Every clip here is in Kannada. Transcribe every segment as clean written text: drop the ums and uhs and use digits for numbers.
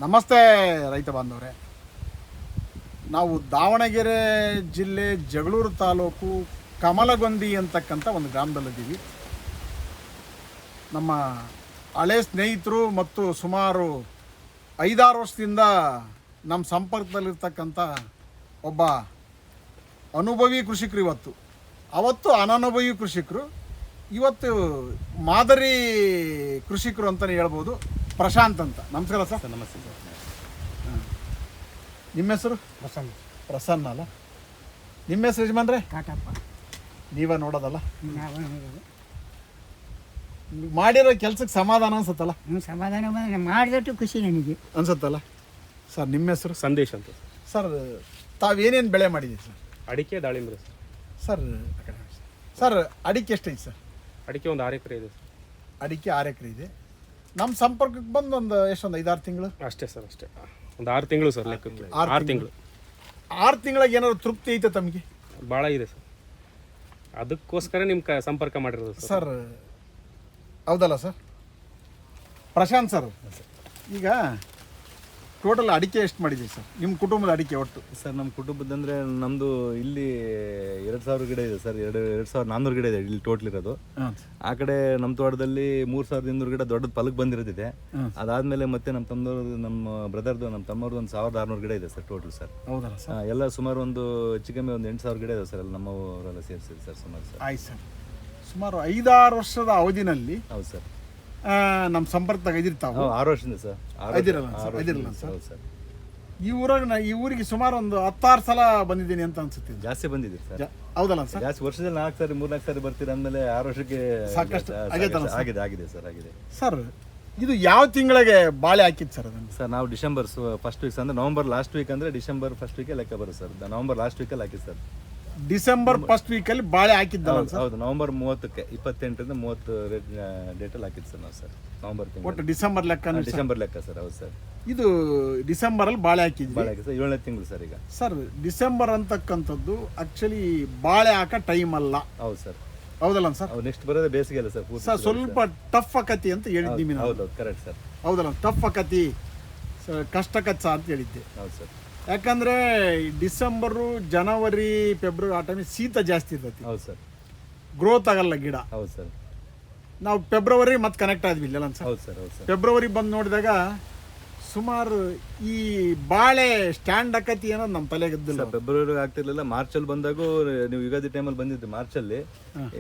ನಮಸ್ತೆ ರೈತ ಬಾಂಧವರೇ. ನಾವು ದಾವಣಗೆರೆ ಜಿಲ್ಲೆ ಜಗಳೂರು ತಾಲೂಕು ಕಮಲಗೊಂದಿ ಅಂತಕ್ಕಂಥ ಒಂದು ಗ್ರಾಮದಲ್ಲಿದ್ದೀವಿ. ನಮ್ಮ ಹಳೆ ಸ್ನೇಹಿತರು ಮತ್ತು ಸುಮಾರು 5-6 ವರ್ಷದಿಂದ ನಮ್ಮ ಸಂಪರ್ಕದಲ್ಲಿರ್ತಕ್ಕಂಥ ಒಬ್ಬ ಅನುಭವಿ ಕೃಷಿಕರು ಅವತ್ತು ಅನನುಭವಿ ಕೃಷಿಕರು, ಇವತ್ತು ಮಾದರಿ ಕೃಷಿಕರು ಅಂತಲೇ ಹೇಳ್ಬೋದು. ಪ್ರಶಾಂತ್ ಅಂತ. ನಮಸ್ಕಾರ ಸರ್. ನಮಸ್ತೆ ಸರ್. ನಿಮ್ಮ ಹೆಸರು? ಪ್ರಸನ್ನ ಅಲ್ಲ? ನಿಮ್ಮ ಹೆಸರು ಯಜಮಾನ್ರೆ? ಕಾಟಪ್ಪ. ನೀವೇ ನೋಡೋದಲ್ಲ? ಮಾಡಿರೋ ಕೆಲ್ಸಕ್ಕೆ ಸಮಾಧಾನ ಅನ್ಸುತ್ತಲ್ಲ? ಸಮಾಧಾನ ಮಾಡಿದಟ್ಟು ಖುಷಿ ನನಗೆ ಅನ್ಸುತ್ತಲ್ಲ ಸರ್. ನಿಮ್ಮ ಹೆಸರು? ಸಂದೇಶ್ ಅಂತ ಸರ್. ತಾವೇನೇನು ಬೆಳೆ ಮಾಡಿದ್ದೀರಿ ಸರ್? ಅಡಿಕೆ, ದಾಳಿಂಬೆ ಸರ್. ಸರ್ ಅಡಿಕೆ ಎಷ್ಟೈತೆ ಸರ್? ಅಡಿಕೆ ಒಂದು 6 ಎಕರೆ ಇದೆ ಸರ್. ಅಡಿಕೆ 6 ಎಕರೆ ಇದೆ. ನಮ್ಮ ಸಂಪರ್ಕಕ್ಕೆ ಬಂದು ಒಂದು 5-6 ತಿಂಗಳು ಅಷ್ಟೇ ಸರ್. ಅಷ್ಟೇ ಒಂದು 6 ತಿಂಗಳು ಸರ್. ಲೆಕ್ಕಕ್ಕೆ 6 ತಿಂಗಳು. 6 ತಿಂಗಳಿಗೆ ಏನಾದ್ರು ತೃಪ್ತಿ ಐತೆ ತಮಗೆ? ಭಾಳ ಇದೆ ಸರ್. ಅದಕ್ಕೋಸ್ಕರ ನಿಮ್ಮ ಸಂಪರ್ಕ ಮಾಡಿರೋದು ಸರ್. ಹೌದಲ್ಲ ಸರ್? ಪ್ರಶಾಂತ್ ಸರ್, ಈಗ ಟೋಟಲ್ ಅಡಿಕೆ ಎಷ್ಟು ಮಾಡಿದ್ದೀವಿ ಸರ್ ನಿಮ್ಮ ಕುಟುಂಬದ ಅಡಿಕೆ ಒಟ್ಟು? ಸರ್ ನಮ್ಮ ಕುಟುಂಬದಂದರೆ ನಮ್ಮದು ಇಲ್ಲಿ 2,000 ಗಿಡ ಇದೆ ಸರ್. 2,400 ಗಿಡ ಇದೆ ಇಲ್ಲಿ ಟೋಟಲ್ ಇರೋದು. ಆ ಕಡೆ ನಮ್ಮ ತೋಟದಲ್ಲಿ 3,200 ಗಿಡ ದೊಡ್ಡದು ಫಲಕ್ಕೆ ಬಂದಿರೋದಿದೆ. ಅದಾದಮೇಲೆ ಮತ್ತೆ ನಮ್ಮ ತಮ್ಮವ್ರದ್ದು ಒಂದು 1,600 ಗಿಡ ಇದೆ ಸರ್ ಟೋಟಲ್ ಸರ್. ಹೌದಲ್ಲ ಸರ್? ಎಲ್ಲ ಸುಮಾರು ಒಂದು ಹೆಚ್ಚು ಕಮ್ಮಿ ಒಂದು 8,000 ಗಿಡ ಇದೆ ಸರ್. ಎಲ್ಲ ನಮ್ಮವರೆಲ್ಲ ಸೇರಿಸಿದೆ ಸರ್ ಸುಮಾರು ಸರ್. ಆಯ್ತು ಸರ್. ಸುಮಾರು 5-6 ವರ್ಷದ ಅವಧಿನಲ್ಲಿ ಹೌದು ಸರ್ ನಮ್ಮ ಸಂಪರ್ಕದಾಗ ಇದಿರ್ತಾವೆ. 6 ವರ್ಷದಿಂದ ಸರ್. ಐದಿರಲ್ಲ ಸರ್? ಹೌದು ಸರ್. ಈ ಊರಿಗೆ ಸುಮಾರು ಒಂದು 10-6 ಸಲ ಬಂದಿದ್ದೀನಿ ಅಂತ ಅನ್ಸುತ್ತೆ. ಜಾಸ್ತಿ ಬಂದಿದ್ದೀರಿ ಸರ್. ಹೌದಲ್ಲ ಸರ್? ಜಾಸ್ತಿ ವರ್ಷದಲ್ಲಿ 3-4 ಸಾರಿ ಬರ್ತೀರ ಅಂದಮೇಲೆ 6 ವರ್ಷಕ್ಕೆ ಸಾಕಷ್ಟು ಆಗಿದೆ ಸರ್. ಆಗಿದೆ ಸರ್. ಇದು ಯಾವ ತಿಂಗಳಿಗೆ ಬಾಳೆ ಹಾಕಿದ್ದು ಸರ್ ಅದನ್ನು? ಸರ್ ನಾವು ಡಿಸೆಂಬರ್ ಫಸ್ಟ್ ವೀಕ್ಸ್ ಅಂದರೆ ನವಂಬರ್ ಲಾಸ್ಟ್ ವೀಕ್ ಅಂದರೆ ಡಿಸೆಂಬರ್ ಫಸ್ಟ್ ವೀಕೆ ಲೆಕ್ಕ ಬರುತ್ತೆ ಸರ್. ನವಂಬರ್ ಲಾಸ್ಟ್ ವೀಕಲ್ಲಿ ಹಾಕಿದ್ದು ಸರ್. ಡಿಸೆಂಬರ್ ಫಸ್ಟ್ ವೀಕಲ್ಲಿ ಬಾಳೆ ಹಾಕಿದ್ದಲ್ಲ ಸರ್? ಹೌದು. ನವಂಬರ್ 30ಕ್ಕೆ 28ರಿಂದ 30 ಡೇಟಲ್ಲಿ ಹಾಕಿದ್ದು ಸರ್ ನಾವು ಸರ್. ನವಂಬರ್ ತಿಂಗಳು ಒಟ್ಟು ಡಿಸೆಂಬರ್ ಲೆಕ್ಕ? ಡಿಸೆಂಬರ್ ಲೆಕ್ಕ ಸರ್. ಹೌದು ಸರ್. ಇದು ಡಿಸೆಂಬರಲ್ಲಿ ಬಾಳೆ ಹಾಕಿದ್ವಿ. ಬಾಳೆ ಹಾಕಿ ಸರ್ 7ನೇ ತಿಂಗಳು ಸರ್ ಈಗ. ಸರ್ ಡಿಸೆಂಬರ್ ಅಂತಕ್ಕಂಥದ್ದು ಆಕ್ಚುಲಿ ಬಾಳೆ ಹಾಕೋ ಟೈಮ್ ಅಲ್ಲ. ಹೌದು ಸರ್. ಹೌದಲ್ಲ ಸರ್? ನೆಕ್ಸ್ಟ್ ಬರೋದೇ ಬೇಸಿಗೆ ಅಲ್ಲ ಸರ್. ಸರ್ ಸ್ವಲ್ಪ ಟಫ್ ಆಕತಿ ಅಂತ ಹೇಳಿದ್ದೀವಿ. ಹೌದು ಕರೆಕ್ಟ್ ಸರ್. ಹೌದಲ್ಲ? ಟಫ್ ಆಕತಿ, ಕಷ್ಟಕಚ್ಚ ಅಂತ ಹೇಳಿದ್ದೆ. ಹೌದು ಸರ್. ಯಾಕಂದ್ರೆ ಡಿಸೆಂಬರು, ಜನವರಿ, ಫೆಬ್ರವರಿ ಆ ಟೈಮಿಗೆ ಶೀತ ಜಾಸ್ತಿ ಇರ್ತೈತಿ. ಹೌದು ಸರ್. ಗ್ರೋತ್ ಆಗಲ್ಲ ಗಿಡ. ಹೌದು ಸರ್. ನಾವು ಫೆಬ್ರವರಿ ಮತ್ತೆ ಕನೆಕ್ಟ್ ಆದ್ವಿ ಇಲ್ಲ ಸರ್? ಹೌದು ಸರ್. ಹೌದು ಸರ್. ಫೆಬ್ರವರಿ ಬಂದು ನೋಡಿದಾಗ ಸುಮಾರು ಈ ಬಾಳೆ ಸ್ಟ್ಯಾಂಡ್ ಆಕತಿ ಅನ್ನೋದು ನಮ್ಮ ತಲೆಗೆ ಇದ್ದಿಲ್ಲ. ಫೆಬ್ರವರಿ ಆಗ್ತಿರ್ಲಿಲ್ಲ. ಮಾರ್ಚಲ್ಲಿ ಬಂದಾಗೂ ನೀವು ಯುಗಾದಿ ಟೈಮಲ್ಲಿ ಬಂದಿದ್ದು ಮಾರ್ಚಲ್ಲಿ.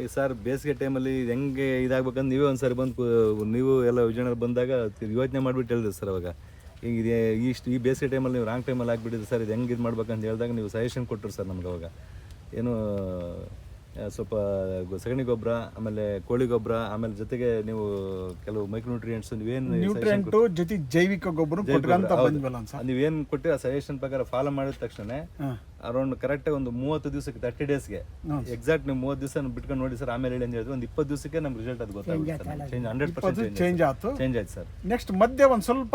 ಈಗ ಸರ್ ಬೇಸಿಗೆ ಟೈಮಲ್ಲಿ ಹೆಂಗೆ ಇದಾಗಬೇಕಂತ ನೀವೇ ಒಂದ್ಸರಿ ಬಂದು ನೀವು ಎಲ್ಲ ವಿಜಯನಗರ ಬಂದಾಗ ಯೋಚನೆ ಮಾಡಿಬಿಟ್ಟು ಹೇಳಿದ್ರಿ ಸರ್. ಅವಾಗ ಈಗ ಈ ಬೇಸಿಗೆ ಟೈಮಲ್ಲಿ ನೀವು ರಾಂಗ್ ಟೈಮಲ್ಲಿ ಆಗಿಬಿಟ್ಟಿದೆ ಸರ್. ಇದು ಹೆಂಗೆ ಇದು ಮಾಡ್ಬೇಕಂತ ಹೇಳಿದಾಗ ನೀವು ಸಜೆಷನ್ ಕೊಟ್ಟರು ಸರ್ ನಮ್ಗೆ. ಅವಾಗ ಏನು ಸ್ವಲ್ಪ ಸಗಣಿ ಗೊಬ್ಬರ, ಆಮೇಲೆ ಕೋಳಿ ಗೊಬ್ಬರ, ಆಮೇಲೆ ಜೊತೆಗೆ ನೀವು ಕೆಲವು ಮೈಕ್ರೋನ್ಯೂಟ್ರಿಯೆಂಟ್ಸ್ ನ್ಯೂಟ್ರಿಯೆಂಟ್ ಜೊತೆ ಜೈವಿಕ ಗೊಬ್ಬರ ನೀವೇನು ಕೊಟ್ಟು ಆ ಸಜೆಷನ್ ಪ್ರಕಾರ ಫಾಲೋ ಮಾಡಿದ ತಕ್ಷಣ ಅರೌಂಡ್ ಕರೆಕ್ಟಾಗಿ ಒಂದು 30 ದಿವಸಕ್ಕೆ 30 ಡೇಸ್ಗೆ ಎಕ್ಸಾಕ್ಟ್ ನೀವು 30 ದಿವಸ ಬಿಟ್ಕೊಂಡು ನೋಡಿ ಸರ್. ಆಮೇಲೆ ಹೇಳಿ ಅಂತ ಹೇಳಿದ್ರೆ ಒಂದು 20 ದಿವಸಕ್ಕೆ ನಮ್ಗೆ ರಿಸಲ್ಟ್ ಅದು ಗೊತ್ತಾಗುತ್ತೆ. 100% ಚೇಂಜ್ ಆಯ್ತು ಸರ್. ನೆಕ್ಸ್ಟ್ ಮಧ್ಯೆ ಒಂದು ಸ್ವಲ್ಪ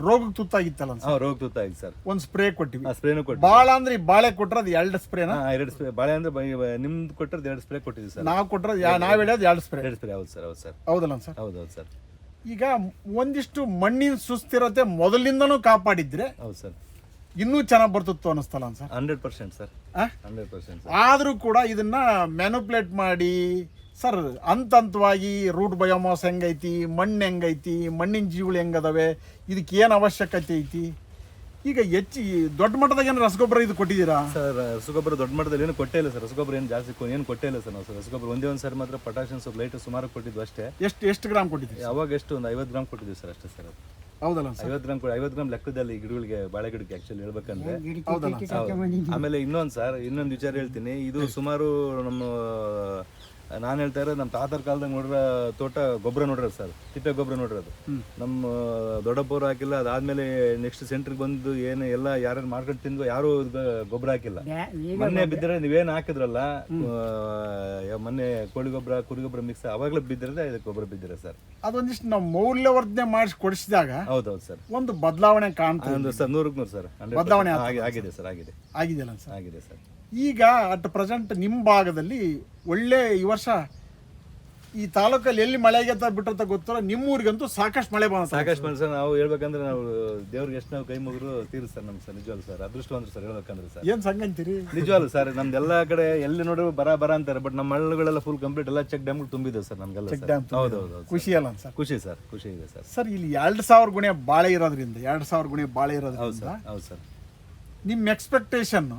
ರೋಗಕ್ಕೆ ತುತ್ತಾಗಿತ್ತಲ್ಲ? ರೋಗ ತುತ್ತಾಗಿ ಸರ್. ಒಂದು ಸ್ಪ್ರೇ ಕೊಟ್ಟಿವಿ. ಸ್ಪ್ರೇನು ಕೊಟ್ಟು ಬಾಳ ಅಂದ್ರೆ ಬಾಳೆ ಕೊಟ್ಟರದು 2 ಸ್ಪ್ರೇನಾ? 2 ಸ್ಪ್ರೇ. ಬಾಳೆ ಅಂದ್ರೆ ನಿಮ್ದು ಕೊಟ್ಟರೆ 2 ಸ್ಪ್ರೇ ಕೊಟ್ಟಿದ್ದೀವಿ ಸರ್. ನಾವು ಕೊಟ್ಟರೆ ನಾವ್ ಹೇಳೋದು 2 ಸ್ಪ್ರೇ. 2 ಸ್ಪ್ರೇ. ಹೌದು ಸರ್. ಹೌದು ಸರ್. ಹೌದಲ್ಲ ಸರ್? ಹೌದು ಸರ್. ಈಗ ಒಂದಿಷ್ಟು ಮಣ್ಣಿನ ಸುಸ್ಥಿರತೆ ಮೊದಲಿಂದನೂ ಕಾಪಾಡಿದ್ರೆ ಹೌದು ಸರ್ ಇನ್ನೂ ಚೆನ್ನಾಗಿ ಬರ್ತಿತ್ತು ಅನಿಸ್ತಲ್ಲ ಸರ್? 100% ಸರ್. 100%. ಆದರೂ ಕೂಡ ಇದನ್ನ ಮ್ಯಾನುಪ್ಯುಲೇಟ್ ಮಾಡಿ ಸರ್ ಹಂತವಾಗಿ ರೂಟ್ ಬಯೋಮಾಸ್ ಹೆಂಗೈತಿ, ಮಣ್ಣು ಹೆಂಗೈತಿ, ಮಣ್ಣಿನ ಜೀವಗಳು ಹೆಂಗದಾವೆ, ಇದಕ್ಕೆ ಏನು ಅವಶ್ಯಕತೆ ಐತಿ, ಈಗ ದೊಡ್ಡ ಮಟ್ಟದಾಗ ಏನು ರಸಗೊಬ್ಬರ ಇದು ಕೊಟ್ಟಿದ್ದೀರಾ ಸರ್? ರಸಗೊಬ್ಬರ ದೊಡ್ಡ ಮಟ್ಟದಲ್ಲಿ ಏನು ಕೊಟ್ಟೇ ಇಲ್ಲ ಸರ್. ರಸಗೊಬ್ಬರ ಏನು ಜಾಸ್ತಿ ಏನು ಕೊಟ್ಟೇ ಇಲ್ಲ ಸರ್ ನಾವು ಸರ್. ರಸಗೊಬ್ಬರ ಒಂದೇ ಒಂದು ಸಾರಿ ಮಾತ್ರ ಪೊಟ್ಯಾಷಿಯಂ ಸ್ವಲ್ಪ ಲೈಟ್ ಸುಮಾರು ಕೊಟ್ಟಿದ್ವಿ ಅಷ್ಟೇ. ಎಷ್ಟು ಗ್ರಾಮ್ ಕೊಟ್ಟಿದ್ದೀವಿ? ಅವಾಗ ಎಷ್ಟು ಒಂದು 50 ಗ್ರಾಮ್ ಕೊಟ್ಟಿದ್ದೀವಿ ಸರ್ ಅಷ್ಟೇ ಸರ್. ಹೌದಲ್ಲ? 50 ಗ್ರಾಮ್ ಲೆಕ್ಕದಲ್ಲಿ ಗಿಡಗಳಿಗೆ, ಬಾಳೆ ಗಿಡಕ್ಕೆ ಆ್ಯಕ್ಚುಲಿ ಹೇಳ್ಬೇಕಂದ್ರೆ. ಆಮೇಲೆ ಇನ್ನೊಂದು ವಿಚಾರ ಹೇಳ್ತೀನಿ. ಇದು ಸುಮಾರು ನಮ್ಮ ನಾನು ಹೇಳ್ತಾ ಇರೋದು ನಮ್ಮ ತಾತರ ಕಾಲದಾಗ ನೋಡಿರೋ ತೋಟ ಗೊಬ್ಬರ ನೋಡ್ರಿ ಸರ್. ತಿಪ್ಪೆ ಗೊಬ್ಬರ ನೋಡಿರೋದು ನಮ್ಮ ದೊಡ್ಡಪ್ಪವ್ರು ಹಾಕಿಲ್ಲ. ಅದಾದ್ಮೇಲೆ ನೆಕ್ಸ್ಟ್ ಸೆಂಟ್ರಿಗೆ ಬಂದು ಏನು ಎಲ್ಲ ಯಾರು ಮಾಡ್ಕೊಂಡು ತಿಂದು ಯಾರು ಗೊಬ್ಬರ ಹಾಕಿಲ್ಲ. ಮೊನ್ನೆ ಬಿದ್ದರೆ ನೀವೇನು ಹಾಕಿದ್ರಲ್ಲ ಮೊನ್ನೆ ಕೋಳಿ ಗೊಬ್ಬರ, ಕುರಿ ಗೊಬ್ಬರ ಮಿಕ್ಸ್, ಅವಾಗಲೇ ಬಿದ್ದಿರೋದೇ ಇದಕ್ಕೆ ಗೊಬ್ಬರ ಬಿದ್ದಿರ ಸರ್. ಅದೊಂದಿಷ್ಟು ನಾವು ಮೌಲ್ಯವರ್ಧನೆ ಮಾಡಿಸಿ ಕೊಡಿಸಿದಾಗ ಹೌದೌದು ಸರ್ ಒಂದು ಬದಲಾವಣೆ ಕಾಣ್ತದೆ ಸರ್. 100% ಸರ್ ಬದಲಾವಣೆ ಆಗಿದೆ ಸರ್. ಆಗಿದೆಯಲ್ಲ ಸರ್? ಆಗಿದೆ ಸರ್. ಈಗ ಅಟ್ ಪ್ರೆಸೆಂಟ್ ನಿಮ್ಮ ಭಾಗದಲ್ಲಿ ಒಳ್ಳೆ ಈ ವರ್ಷ ಈ ತಾಲೂಕಲ್ಲಿ ಎಲ್ಲಿ ಮಳೆ ಆಗತ್ತ ಬಿಟ್ಟತ್ತ ಗೊತ್ತಿಲ್ಲ, ನಿಮ್ಮೂರಿಗಂತೂ ಸಾಕಷ್ಟು ಮಳೆ ಬಂದ. ಸಾಕಷ್ಟು ಮನುಷ್ಯ ನಾವು ಹೇಳ್ಬೇಕಂದ್ರೆ ನಾವು ದೇವ್ರಿಗೆ ಎಷ್ಟು ನಾವು ಕೈ ಮುಗಿದ್ರು ತೀರಿಸ್ ಸರ್ ನಮ್ಗೆ ಸರ್, ನಿಜವಾಗ್ಲು ಸರ್ ಅದೃಷ್ಟವಂದ್ರು ಸರ್ ಹೇಳ್ಬೇಕಂದ್ರೆ ಸರ್. ಏನು ಸಂಗಂತೀರಿ? ನಿಜವಾಗ್ಲು ಸರ್ ನಮ್ದೆಲ್ಲ ಕಡೆ ಎಲ್ಲಿ ನೋಡಿದ್ರು ಬರ ಅಂತಾರೆ, ಬಟ್ ನಮ್ಮ ಹಳ್ಳಿಗಳೆಲ್ಲ ಫುಲ್ ಕಂಪ್ಲೀಟ್ ಎಲ್ಲ ಚೆಕ್ ಡ್ಯಾಮ್ಗಳು ತುಂಬಿದೆ ಸರ್ ನಮ್ಗೆಲ್ಲ. ಹೌದು ಹೌದು, ಖುಷಿ ಅಲ್ಲ ಸರ್? ಖುಷಿ ಸರ್, ಖುಷಿ ಇದೆ ಸರ್. ಸರ್ ಇಲ್ಲಿ 2000 ಗುಣೆ ಬಾಳೆ ಇರೋದ್ರಿಂದ 2000 ಗುಣೆ ಬಾಳೆ ಹೌದು ಇರೋದ್ರಿಂದ ಸರ್, ಹೌದು ಸರ್. ನಿಮ್ಮ ಎಕ್ಸ್ಪೆಕ್ಟೇಷನ್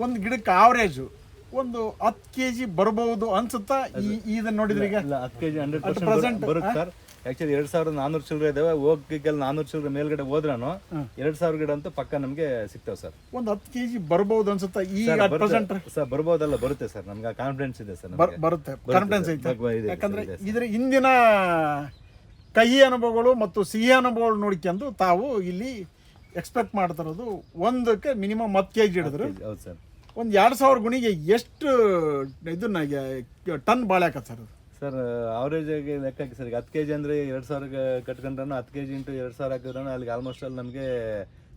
ಒಂದು ಗಿಡಕ್ಕೆ ಆವ್ರೇಜು ಒಂದು 10 kg ಬರ್ಬೋದು ಅನ್ಸುತ್ತಾ? ಇದನ್ನ ನೋಡಿದ್ರೆ ಈಗ ಇಲ್ಲ 10 kg 100% ಬರುತ್ತೆ ಸರ್. ಆಕ್ಚುಲಿ 2400 ಚಿಲ್ಲರೆ ಇದಾವೆ, ಹೋಗಿಗೆಲ್ಲ 400 ಚಿಲ್ಲರೆ ಮೇಲ್ಗಡೆ ಹೋದ್ರಾನು 2000 ಗಿಡ ಅಂತ ಪಕ್ಕ ನಮ್ಗೆ ಸಿಗ್ತಾವೆ ಸರ್. ಒಂದು 10 kg ಬರ್ಬೋದು ಅನ್ಸುತ್ತಾ ಈ ಪ್ರೆಸೆಂಟ್? ಸರ್ ಬರ್ಬೋದಲ್ಲ, ಬರುತ್ತೆ ಸರ್, ನಮ್ಗೆ ಕಾನ್ಫಿಡೆನ್ಸ್ ಇದೆ ಸರ್. ಬರುತ್ತೆ, ಕಾನ್ಫಿಡೆನ್ಸ್ ಐತೆ. ಇದೆ, ಯಾಕಂದ್ರೆ ಇದ್ರ ಹಿಂದಿನ ಕಹಿ ಅನುಭವಗಳು ಮತ್ತು ಸಿಹಿ ಅನುಭವಗಳು ನೋಡ್ಕೊಂಡು ತಾವು ಇಲ್ಲಿ ಎಕ್ಸ್ಪೆಕ್ಟ್ ಮಾಡ್ತಿರೋದು ಒಂದಕ್ಕೆ ಮಿನಿಮಮ್ 10 kg ಹಿಡಿದ್ರು. ಹೌದು ಸರ್. ಒಂದು 2000 ಗುಣಿಗೆ ಎಷ್ಟು ಇದನ್ನ ಟನ್ ಬಾಳೆ ಹಾಕತ್ ಸರ್? ಸರ್ ಅವರೇಜ್ ಆಗಿ ಲೆಕ್ಕ ಹಾಕಿ ಸರ್, ಈಗ 10 kg ಅಂದರೆ 2000 ಕಟ್ಕೊಂಡ್ರೂ 10 kg ಇಂಟು 2000 ಹಾಕಿದ್ರೂ ಅಲ್ಲಿಗೆ ಆಲ್ಮೋಸ್ಟ್ ಅಲ್ಲಿ ನಮಗೆ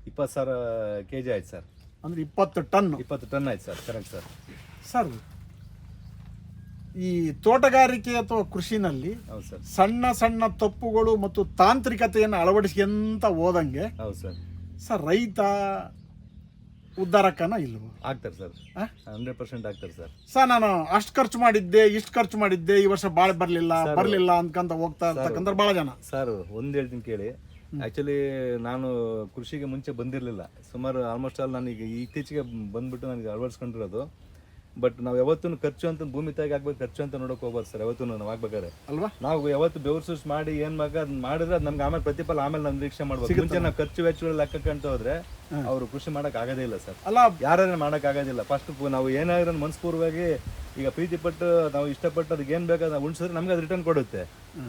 20,000 kg ಆಯ್ತು ಸರ್. ಅಂದ್ರೆ 20 ಟನ್ 20 ಟನ್ ಆಯ್ತು ಸರ್, ಕರೆಕ್ಟ್ ಸರ್. ಸರ್ ಈ ತೋಟಗಾರಿಕೆ ಅಥವಾ ಕೃಷಿನಲ್ಲಿ ಹೌದು ಸರ್, ಸಣ್ಣ ಸಣ್ಣ ತಪ್ಪುಗಳು ಮತ್ತು ತಾಂತ್ರಿಕತೆಯನ್ನು ಅಳವಡಿಸ್ಕೊಂತ ಹೋದಂಗೆ ಹೌದು ಸರ್. ಸರ್ ರೈತ ಉದ್ಧಾರಕ್ಕನ ಇಲ್ವ? ಆಗ್ತಾರೆ ಸರ್, 100% ಆಗ್ತಾರೆ ಸರ್. ಸರ್ ನಾನು ಅಷ್ಟು ಖರ್ಚು ಮಾಡಿದ್ದೆ, ಇಷ್ಟು ಖರ್ಚು ಮಾಡಿದ್ದೆ, ಈ ವರ್ಷ ಬಾಳೆ ಬರ್ಲಿಲ್ಲ ಅನ್ಕಂತ ಹೋಗ್ತಾ ಇರ್ತಕ್ಕಂಥ ಭಾಳ ಜನ. ಸರ್ ಒಂದು ಹೇಳ್ತೀನಿ ಕೇಳಿ, ಆ್ಯಕ್ಚುಲಿ ನಾನು ಕೃಷಿಗೆ ಮುಂಚೆ ಬಂದಿರಲಿಲ್ಲ, ಸುಮಾರು ಆಲ್ಮೋಸ್ಟ್ ಆಲ್ ನನಗೆ ಇತ್ತೀಚೆಗೆ ಬಂದ್ಬಿಟ್ಟು ನನಗೆ ಅಳವಡಿಸ್ಕೊಂಡಿರೋದು. ಬಟ್ ನಾವು ಯಾವತ್ತೂ ಖರ್ಚು ಅಂತ ಭೂಮಿ ತಾಯಿಗೆ ಆಗ್ಬೇಕು, ಖರ್ಚು ಅಂತ ನೋಡೋಕೆ ಹೋಗ್ಬಾರ್ದು ಸರ್ ಯಾವತ್ತೂ ನಾವು ಆಗ್ಬೇಕಾದ್ರೆ ಅಲ್ವಾ. ನಾವು ಯಾವತ್ತು ಬೆವರು ಮಾಡಿ ಏನು ಅದನ್ನ ಮಾಡಿದ್ರೆ ಅದು ನಮ್ಗೆ ಆಮೇಲೆ ಪ್ರತಿಫಲ ಆಮೇಲೆ ನಾವು ನಿರೀಕ್ಷೆ ಮಾಡ್ಬೋದು. ಮುಂಚೆ ನಾವು ಖರ್ಚು ವೆಚ್ಚಗಳು ಲೆಕ್ಕಕ್ಕಂತ ಹೋದ್ರೆ ಅವರು ಕೃಷಿ ಮಾಡಕ್ ಆಗೋದೇ ಇಲ್ಲ ಸರ್. ಅಲ್ಲ ಯಾರು ಮಾಡಕ್ ಆಗೋದಿಲ್ಲ. ಫಸ್ಟ್ ನಾವು ಏನಾದ್ರೂ ಮನಸ್ಪೂರ್ವವಾಗಿ ಈಗ ಪ್ರೀತಿ ಪಟ್ಟು ನಾವು ಇಷ್ಟಪಟ್ಟು ಅದಕ್ಕೆ ಏನು ಬೇಕಾದ್ರೆ ನಾವು ಉಣಿಸಿದ್ರೆ ನಮ್ಗೆ ಅದು ರಿಟರ್ನ್ ಕೊಡುತ್ತೆ.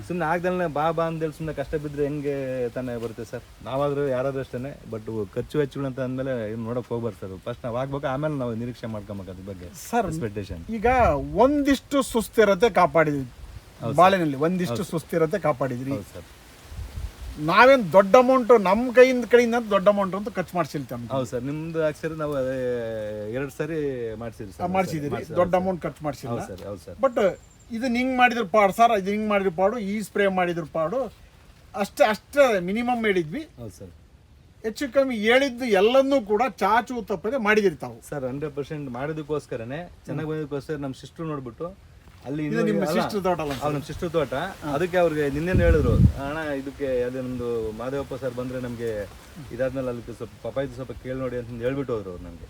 ಸುಮ್ಮನೆ ಆಗ್ದಲ್ಲೇ ಬಾ ಅಂತೇಳಿ ಸುಮ್ಮನೆ ಕಷ್ಟ ಬಿದ್ದರೆ ಹೆಂಗೆ ತಾನೇ ಬರುತ್ತೆ ಸರ್. ನಾವಾದ್ರೂ ಯಾರಾದ್ರೂ ಅಷ್ಟೇ. ಬಟ್ ಖರ್ಚು ವೆಚ್ಚಗಳು ಅಂತ ಅಂದಮೇಲೆ ಏನು ನೋಡೋಕೆ ಹೋಗ್ಬಾರ್ದು ಸರ್. ಫಸ್ಟ್ ನಾವು ಆಗ್ಬೇಕು, ಆಮೇಲೆ ನಾವು ನಿರೀಕ್ಷೆ ಮಾಡ್ಕೊಬೇಕು ಅದ್ರ ಬಗ್ಗೆ ಸರ್. ಎಕ್ಸ್ಪೆಕ್ಟೇಷನ್ ಈಗ ಒಂದಿಷ್ಟು ಸುಸ್ಥಿರತೆ ಕಾಪಾಡಿದ್ವಿ ಬಾಳೆನಲ್ಲಿ, ಒಂದಿಷ್ಟು ಸುಸ್ಥಿರತೆ ಕಾಪಾಡಿದ್ರಿ ಸರ್. ನಾವೇನು ದೊಡ್ಡ ಅಮೌಂಟ್ ನಮ್ಮ ಕಡೆಯಿಂದ ದೊಡ್ಡ ಅಮೌಂಟ್ ಅಂತ ಖರ್ಚು ಮಾಡಿಸಿಲ್ತೇವೆ. ಹೌದು ಸರ್, ನಿಮ್ದು ಆಕ್ಚುಲಿ ನಾವು 2 ಸರಿ ಮಾಡಿಸಿದ್ರಿ, ದೊಡ್ಡ ಅಮೌಂಟ್ ಖರ್ಚು ಮಾಡಿಸಿಲ್ಲ. ಹೌದು ಸರ್. ಬಟ್ ಇದನ್ನ ಹಿಂಗೆ ಮಾಡಿದ್ರು ಪಾಡು ಸರ್, ಇದು ಹಿಂಗೆ ಮಾಡಿದ್ರು ಪಾಡು, ಈ ಸ್ಪ್ರೇ ಮಾಡಿದ್ರು ಪಾಡು, ಅಷ್ಟೇ ಮಿನಿಮಮ್ ಹೇಳಿದ್ವಿ. ಹೌದು ಸರ್. ಹೆಚ್ಚು ಕಮ್ಮಿ ಹೇಳಿದ್ದು ಎಲ್ಲನ್ನೂ ಕೂಡ ಚಾಚು ತಪ್ಪದೆ ಮಾಡಿದಿರಿ ತಾವು ಸರ್. 100% ಮಾಡೋದಕ್ಕೋಸ್ಕರನೇ ಚೆನ್ನಾಗಿ ಬಂದಕ್ಕೋಸ್ಕರ ನಮ್ಮ ಸಿಸ್ಟರ್ ನೋಡ್ಬಿಟ್ಟು ಅಲ್ಲಿ ನಿಮ್ಮ ಸಿಸ್ಟರ್ ತೋಟ ಅಲ್ಲ? ನಮ್ಮ ಸಿಸ್ಟರ್ ತೋಟ. ಅದಕ್ಕೆ ಅವ್ರಿಗೆ ನಿನ್ನೆ ಹೇಳಿದ್ರು, ಅಣ್ಣ ಇದಕ್ಕೆ ಅದೇ ನಮ್ದು ಮಾದೇವಪ್ಪ ಸರ್ ಬಂದ್ರೆ ನಮ್ಗೆ ಇದಾದ್ಮೇಲೆ ಅದಕ್ಕೆ ಸ್ವಲ್ಪ ಪಪಾಯಿದು ಸ್ವಲ್ಪ ಕೇಳಿ ನೋಡಿ ಅಂತ ಹೇಳ್ಬಿಟ್ಟು ಹೋದ್ರು ಅವ್ರು ನಮ್ಗೆ.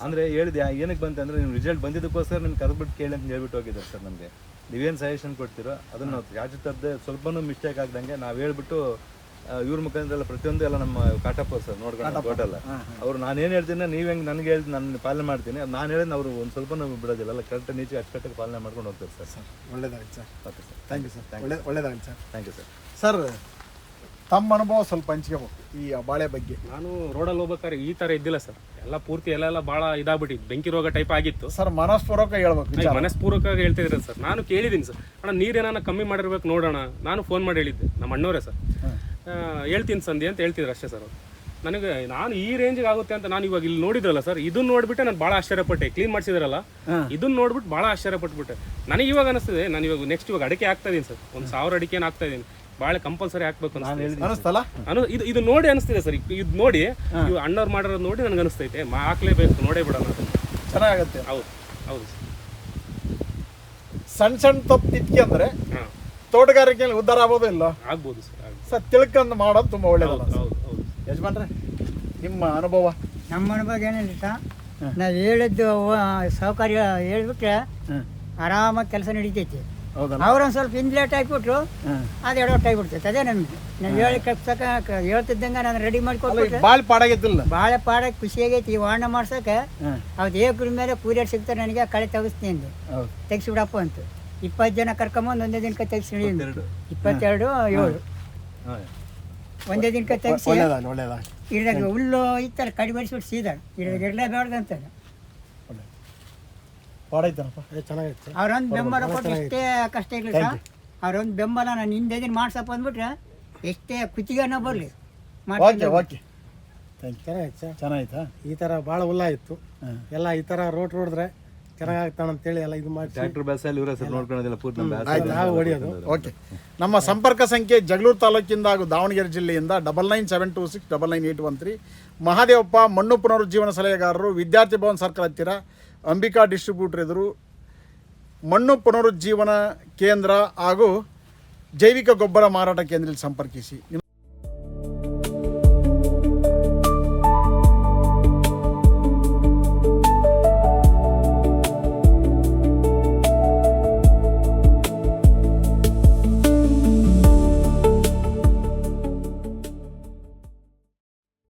ಅಂದ್ರೆ ಹೇಳಿದೆ ಏನಕ್ಕೆ ಬಂತಂದ್ರೆ ನಿಮ್ ರಿಸಲ್ಟ್ ಬಂದಿದ್ದಕ್ಕೋಸ್ಕರ ನಿಮ್ಗೆ ಕರೆದ್ಬಿಟ್ಟು ಕೇಳಿ ಅಂತ ಹೇಳ್ಬಿಟ್ಟು ಹೋಗಿದ್ದಾರೆ ಸರ್. ನಮ್ಗೆ ನೀವೇನು ಸಜೆಷನ್ ಕೊಡ್ತೀರೋ ಅದನ್ನ ನಾವು ಯಾಚು ತರದೆ ಸ್ವಲ್ಪನೂ ಮಿಸ್ಟೇಕ್ ಆಗ್ದಂಗೆ ನಾವು ಹೇಳ್ಬಿಟ್ಟು ಇವ್ರ ಮುಖಾಂತರ ಎಲ್ಲ ಪ್ರತಿಯೊಂದು ಎಲ್ಲ ನಮ್ಮ ಕಾಟಪ್ಪ ಸರ್ ನೋಡ್ಕೊಂಡು ಟೋಟಲ್ ಅವ್ರು ನಾನು ಏನು ಹೇಳ್ತೀನಿ ನೀವು ಹೆಂಗೆ ನನಗೆ ಹೇಳ್ದು ನಾನು ಪಾಲನೆ ಮಾಡ್ತೀನಿ, ನಾನು ಹೇಳಿದ್ರೆ ಅವರು ಒಂದು ಸ್ವಲ್ಪ ಬಿಡೋದಿಲ್ಲ, ಎಲ್ಲ ಕರೆಕ್ಟ್ ನೀಚೆ ಅಚ್ಚುಕಟ್ಟಾಗಿ ಪಾಲನೆ ಮಾಡ್ಕೊಂಡು ಹೋಗ್ತಾರೆ ಸರ್. ಒಳ್ಳೇದಾಗಲಿ sir. Okay sir, thank you sir. ಒಳ್ಳೇದಾಗಲಿ sir. Thank you sir. Sir ತಮ್ಮ ಅನುಭವ ಸ್ವಲ್ಪ ಹಂಚ್ಕೋಬೇಕು ಈ ಬಾಳೆ ಬಗ್ಗೆ. ನಾನು ರೋಡಲ್ಲಿ ಹೋಗ್ಬೇಕಾದ್ರೆ ಈ ಥರ ಇದ್ದಿಲ್ಲ ಸರ್. ಎಲ್ಲ ಪೂರ್ತಿ ಎಲ್ಲ ಭಾಳ ಇದಾಗ್ಬಿಟ್ಟಿತ್ತು, ಬೆಂಕಿ ರೋಗ ಟೈಪ್ ಆಗಿತ್ತು ಸರ್. ಮನಸ್ಪೂರ್ವಕ ಹೇಳ್ಬೇಕು, ಮನಸ್ಪೂರ್ವಕವಾಗಿ ಹೇಳ್ತಿದ್ರೆ ಸರ್. ನಾನು ಕೇಳಿದ್ದೀನಿ ಸರ್, ಅಣ್ಣ ನೀರೇನ ಕಮ್ಮಿ ಮಾಡಿರ್ಬೇಕು ನೋಡೋಣ. ನಾನು ಫೋನ್ ಮಾಡಿ ಹೇಳಿದ್ದೆ, ನಮ್ಮ ಅಣ್ಣವರೇ ಸರ್. ಹೇಳ್ತೀನಿ ಸಂಧಿ ಅಂತ ಹೇಳ್ತಿದ್ರು ಅಷ್ಟೇ ಸರ್. ನನಗೆ ನಾನು ಈ ರೇಂಜ್ಗೆ ಆಗುತ್ತೆ ಅಂತ ನಾನು ಇವಾಗ ಇಲ್ಲಿ ನೋಡಿದ್ರಲ್ಲ ಸರ್, ಇದನ್ನ ನೋಡ್ಬಿಟ್ಟೆ ನಾನು ಭಾಳ ಆಶ್ಚರ್ಯಪಟ್ಟೆ. ಕ್ಲೀನ್ ಮಾಡಿಸಿದ್ರಲ್ಲ, ಇದನ್ನ ನೋಡ್ಬಿಟ್ಟು ಭಾಳ ಆಶ್ಚರ್ಯಪಟ್ಬಿಟ್ಟೆ. ನನಗೆ ಇವಾಗ ಅನಿಸ್ತದೆ, ನಾನು ಇವಾಗ ನೆಕ್ಸ್ಟ್ ಇವಾಗ ಅಡಿಕೆ ಹಾಕ್ತಾ ಇದೀನಿ ಸರ್. 1000 ಅಡಿಕೆನ ಹಾಕ್ತಾ ಇದೀನಿ. ಭಾಳ ಕಂಪಲ್ಸರಿ ಹಾಕ್ಬೇಕು ಅನಿಸ್ತಲ್ಲ. ಇದು ನೋಡಿ ಅನಿಸ್ತಿದೆ ಸರ್. ಇದು ನೋಡಿ ಇವು ಅಣ್ಣವ್ರು ಮಾಡಿರೋದು ನೋಡಿ ನನಗೆ ಅನಿಸ್ತೈತೆ, ಹಾಕ್ಲೇಬೇಕು, ನೋಡೇ ಬಿಡೋಣ. ಚೆನ್ನಾಗತ್ತೆ. ಹೌದು ಹೌದು ಸಣ್ಣ ಸಣ್ಣ ತಪ್ಪು ತಿದ್ಕೆ ಅಂದ್ರೆ ತೋಟಗಾರಿಕೆಯಲ್ಲಿ ಉದ್ಧಾರ ಆಗೋದು ಇಲ್ಲ, ಆಗ್ಬೋದು ಸರ್. ಸರ್ ತಿಳ್ಕೊಂಡು ಮಾಡೋದು ತುಂಬ ಒಳ್ಳೇದು. ಹೌದು ಹೌದು. ಯಜಮಾನ್ರೆ ನಿಮ್ಮ ಅನುಭವ? ನಮ್ಮ ಅನುಭವ ಏನಿಲ್ಲ ಸರ್, ನಾವು ಹೇಳಿದ್ದು ಸೌಕರ್ಯ ಹೇಳ್ಬಿಟ್ರೆ ಆರಾಮಾಗಿ ಕೆಲಸ ನಡೀತೈತಿ. ಅವ್ರೊಂದು ಸ್ವಲ್ಪ ಲೇಟ್ ಆಗಿಬಿಟ್ರು ಅದು ಎಡವಟ್ಟು ಆಗಿಬಿಡ್ತೈತೆ. ಅದೇ ನಮಗೆ ನಾವು ಹೇಳಿ ಕಳ್ಸಕ್ಕೆ ಹೇಳ್ತಿದ್ದಂಗೆ ನಾನು ರೆಡಿ ಮಾಡಿ ಕೊಟ್ಟು ಬಾಳೆ ಪಾಡಾಗೈತಿಲ್ಲ, ಭಾಳ ಪಾಡಕ್ಕೆ ಖುಷಿಯಾಗೈತಿ. ವಾಹನ ಮಾಡ್ಸೋಕೆ ಅವ್ದು ಏಕ್ರ ಮೇಲೆ ಕೂರಿಯರ್ ಸಿಗ್ತಾರೆ, ನನಗೆ ಕಳೆ ತೆಗಿಸ್ತೀನಿ ತೆಗಿಸ್ಬಿಡಪ್ಪ ಅಂತ 20 ಜನ ಕರ್ಕೊಂಬಂದು ಒಂದೇ ದಿನಕ್ಕೆ ತೆಗಿಸಿ 22 7 ಒಂದೇ ದಿನಕ್ಕೆ ತೆಗಿಸಿ ಇಡ್ದಾಗ ಹುಲ್ಲು ಇತ್ತಲ್ಲ ಕಡಿಮೆ ಮಾಡಿಸ್ಬಿಟ್ಟು ಸೀದಾ ಇಡಲೇಬಾರ್ದು ಅಂತಾರೆ. ಅವ್ರೊಂದು ಬೆಂಬಲ ಕೊಟ್ಟು ಎಷ್ಟೇ ಕಷ್ಟ ಇರಲಿ ಸರ್, ಅವ್ರೊಂದು ಬೆಂಬಲ ನಾನು ಹಿಂದೆ ದಿನ ಮಾಡ್ಸಪ್ಪ ಅಂದ್ಬಿಟ್ರೆ ಎಷ್ಟೇ ಕುತ್ತಿಗೆನೋ ಬರಲಿ ಚೆನ್ನಾಯ್ತಾ. ಈ ಥರ ಭಾಳ ಹುಲ್ಲ ಇತ್ತು ಎಲ್ಲ. ಈ ಥರ ರೋಡ್ ಹೊಡೆದ್ರೆ ಚೆನ್ನಾಗಾಗ್ತಾನೆ ಅಂತೇಳಿ ಎಲ್ಲ ಇದು ಮಾಡಿ ಟ್ರ್ಯಾಕ್ಟರ್ ಬ್ಯಾಸಲ್ಲಿ ಇವರೇ ಸರ್ ನೋಡ್ಕೊಳ್ಳೋದಿಲ್ಲ ಪೂರ್ತಿ ನಮ್ಮ ಆಯ್ತು. ನಾವು ಹೊಡಿಯೋದು. ಓಕೆ, ನಮ್ಮ ಸಂಪರ್ಕ ಸಂಖ್ಯೆ ಜಗಳೂರು ತಾಲೂಕಿಂದ ಹಾಗೂ ದಾವಣಗೆರೆ ಜಿಲ್ಲೆಯಿಂದ 9972699813. ಮಹಾದೇವಪ್ಪ ಮಣ್ಣು ಪುನರುಜ್ಜೀವನ ಸಲಹೆಗಾರರು, ವಿದ್ಯಾರ್ಥಿ ಭವನ್ ಸರ್ಕಲ್ ಹತ್ತಿರ, ಅಂಬಿಕಾ ಡಿಸ್ಟ್ರಿಬ್ಯೂಟರ್ ಎದುರು, ಮಣ್ಣು ಪುನರುಜ್ಜೀವನ ಕೇಂದ್ರ ಹಾಗೂ ಜೈವಿಕ ಗೊಬ್ಬರ ಮಾರಾಟ ಕೇಂದ್ರದಲ್ಲಿ ಸಂಪರ್ಕಿಸಿ.